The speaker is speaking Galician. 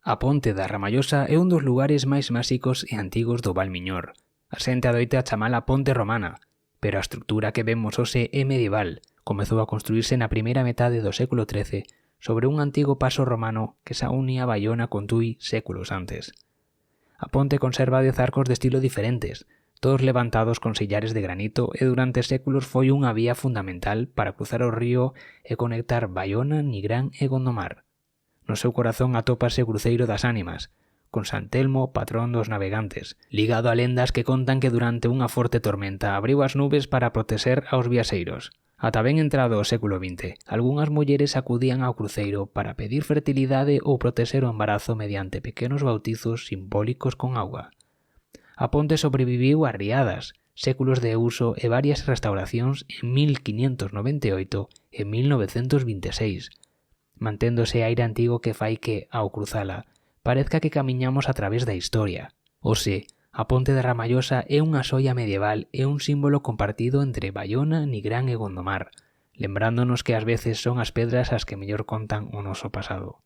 A ponte da Ramallosa é un dos lugares máis máxicos e antigos do Val Miñor. A xente adoita chamala Ponte Romana, pero a estrutura que vemos hoxe é medieval. Comezou a construirse na primeira metade do século XIII sobre un antigo paso romano que xa unía Baiona con Tui séculos antes. A ponte conserva 10 arcos de estilo diferentes, todos levantados con sillares de granito e durante séculos foi unha vía fundamental para cruzar o río e conectar Baiona, Nigrán e Gondomar. No seu corazón atópase o Cruceiro das Ánimas, con San Telmo, patrón dos navegantes, ligado a lendas que contan que durante unha forte tormenta abriu as nubes para protexer aos viaxeiros. Ata ben entrado o século XX, algunhas mulleres acudían ao cruceiro para pedir fertilidade ou protexer o embarazo mediante pequenos bautizos simbólicos con auga. A ponte sobreviviu a riadas, séculos de uso e varias restauracións en 1598 e 1926, manténdose aire antigo que fai que, ao cruzala, parezca que camiñamos a través da historia. Oxe, a ponte da Ramallosa é unha xoia medieval e un símbolo compartido entre Baiona, Nigrán e Gondomar, lembrándonos que ás veces son as pedras as que mellor contan o noso pasado.